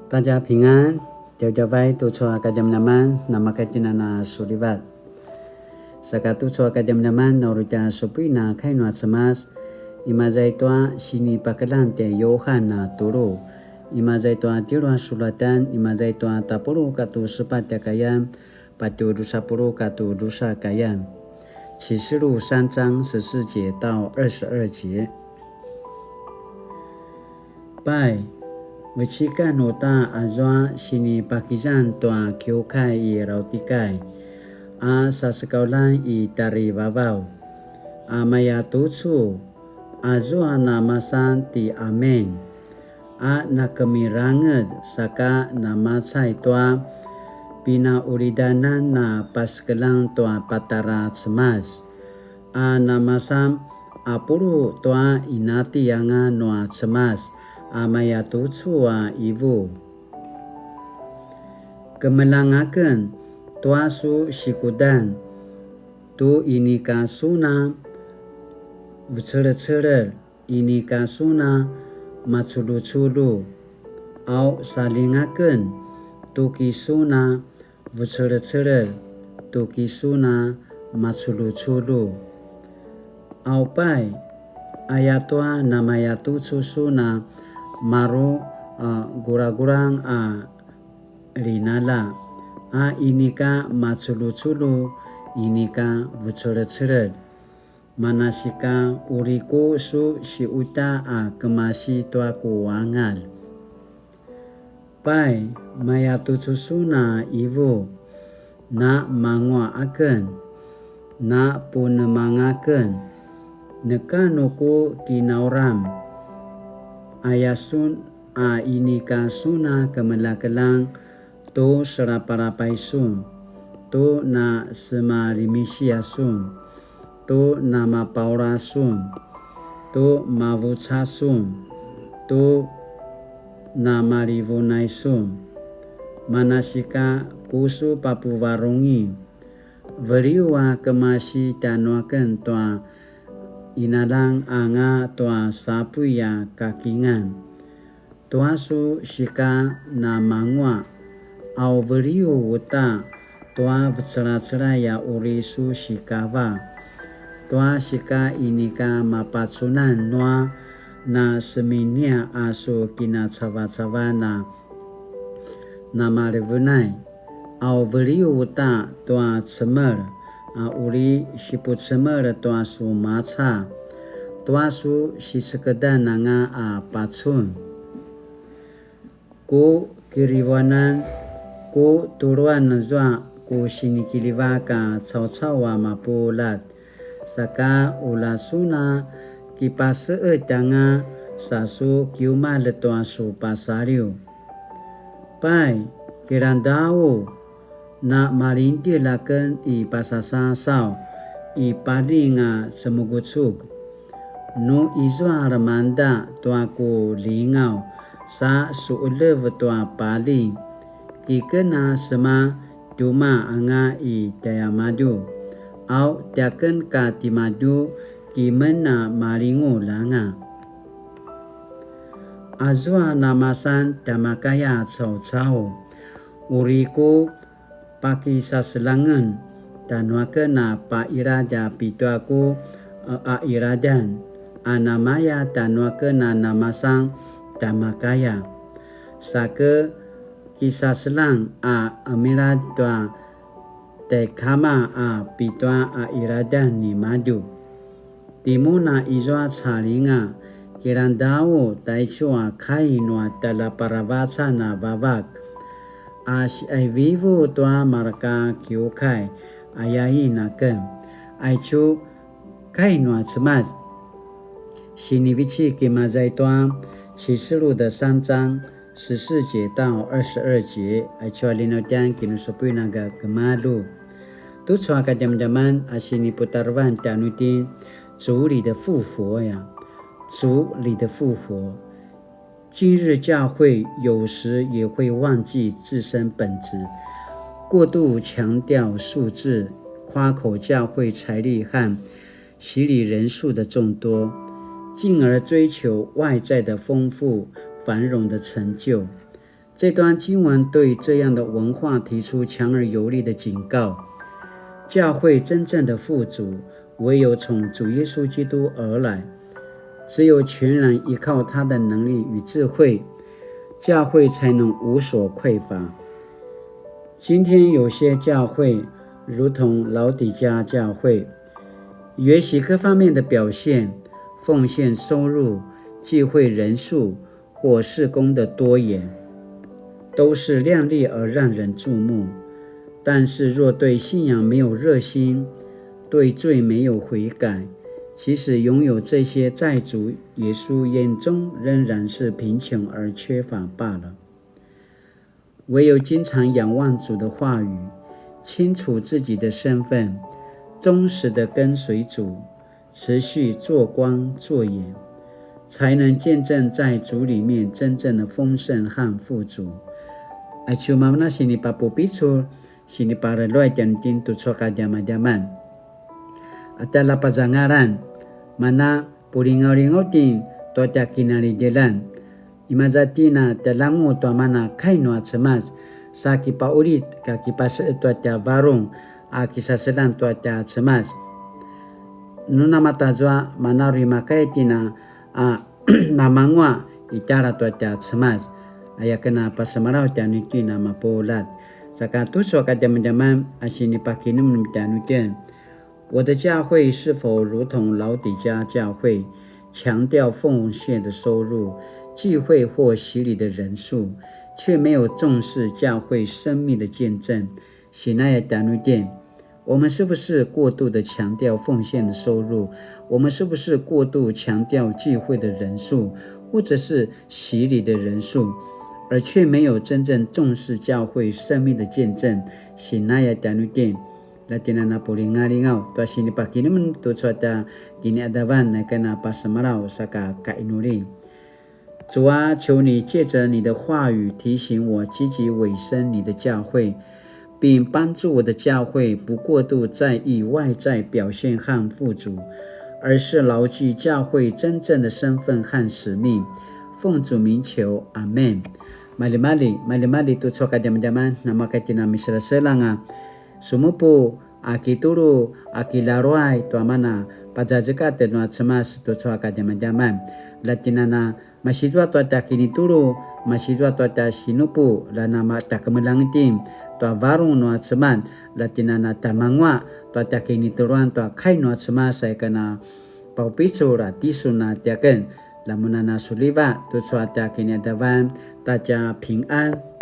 大家平安，条条vai tu soa kadam naman nama katina na sulibat. Saka tu soa kadam naman na uruja supui na kainwa semas imazai toa sini pakalan te Yohan na turu. Imazai toa tirwa sulatan imazai toa tapuru katu sepat kayan patu dusa puru katu dusa kayan. 启示录3章14节到22节。拜Mechikan nota azwa sini pakizan toa kiukai i rautikai a sasekaulan i tari babau a maya tutsu azwa namasan ti amen a nakamiranget saka namasai toa pina uridanan na paskelang toa patara semas a namasam apuru toa inati yanga noa semas amaya tutsua ibu kemelangaken tuasu sikudan tu ini kasuna becere-cere ini kasuna maculu-culu au salingaken tu kisuna becere-cere tu kisuna maculu-culu au pai ayatua namaya tutsusuna maru gura-gurang linala inika maculu-culu inika becere-cere manasika uriku su si uta kemasi tuaku wangal pai maya tutsusuna ibu na mangwa aken na punemangaken nekanuku kinauram ayasun inika suna kemelakalang to seraparapai sun to na semarimisia sun to na mapaura sun to mavucha sun to na marivunai sun manasika kusu papuvarungi veriwa kemasi tanuaken toa inalang anga toa sapu ya kakingan toa su shika na mangwa au veriu wuta toa bersera-sera ya uri su shikava toa shika inika mapatsunan noa na seminia asu kina cawa-cawa na marivunai au veriu wuta toa cemer uri siput semer toa su maca toa su si sekedan nanga patsun ku kiriwanan ku turuan nazwa ku sinikiliwa ka caw-cawa mapulat saka ulasuna kipase tanga sasu kiuma le toa su pasariu pai kirandau na malintilaken i pasasasau i palinga semugutsug no izwa ramanda tuaku lingau sa suulev tua paling kikena sema duma anga i tayamadu au tiaken ka timadu kimena malingu langa azwa namasan tamakaya caw-caw uriku paki saselangan tanwake na pairada pituaku iradan anamaya tanwake na namasang tamakaya sake kisah selang amirad tua tekama pitua iradan ni madu timuna izwa salinga kirandau taichua kainwa talaparavasa na babak ai vivo toa maraka kiukai ayai naken aichu kainwa cemat sinivici kimazai toa 启示录的3章14节到22节 aichu alinotian kinusupui naga kemalu tu soa kadam-daman asini putarwan tanutin 主里的复活呀主里的复活今日教会有时也会忘记自身本质，过度强调数字，夸口教会财力和洗礼人数的众多，进而追求外在的丰富繁荣的成就。这段经文对这样的文化提出强而有力的警告。教会真正的富足，唯有从主耶稣基督而来，只有全然依靠他的能力与智慧，教会才能无所匮乏。今天有些教会如同老底嘉教会，也许各方面的表现、奉献收入、聚会人数或事工的多元，都是亮丽而让人注目。但是若对信仰没有热心，对罪没有悔改，其实拥有这些在主耶稣眼中仍然是贫穷而缺乏罢了。唯有经常仰望主的话语，清楚自己的身份，忠实地跟随主，持续做光做盐，才能见证在主里面真正的丰盛和富足。爱求妈妈心里把不必出，心里把人来点点都错开diaman-diaman。Adalah pazangaran, mana pulingaw-lingaw din toda kinalidelan. Imazatina talango to mana kaino at samas, sa kipaulit ka kipasa ito at varong a kisasalan to at samas. Nuna matazwa manarima kaitina namangwa itara to at samas. Ayakana pasamaraw tianitina mapolat. Saka tuso ka diaman-diaman asini pakinum tianutin。我的教会是否如同老底嘉教会，强调奉献的收入、聚会或洗礼的人数，却没有重视教会生命的见证？喜奈亚达努店，我们是不是过度的强调奉献的收入？我们是不是过度强调聚会的人数，或者是洗礼的人数，而却没有真正重视教会生命的见证？喜奈亚达努店。Latina na pulingalingaw to sini pakinuman to suata diniadavan na kana pasamaraw saka kainuli。主啊，求你借着你的话语提醒我积极委身你的教会，并帮助我的教会不过度在意外在表现和富足，而是牢记教会真正的身份和使命。奉主名求，阿们。Mali-mali to soka diam-diaman nama katina misra-selanga。Sumupu aki turu aki laruai tu amana pajajaka tenua cemas tu cuaka jaman-jaman latinana masijwa tu ata kini turu masijwa tu ata sinupu lana mata kemelangitim tu varung nua ceman latinana tamangwa tu ata kini turuan tu kai nua cemas saya kena pau picu ratisuna tiaken lamunana suliva tu cuaka kini adavan taja 平安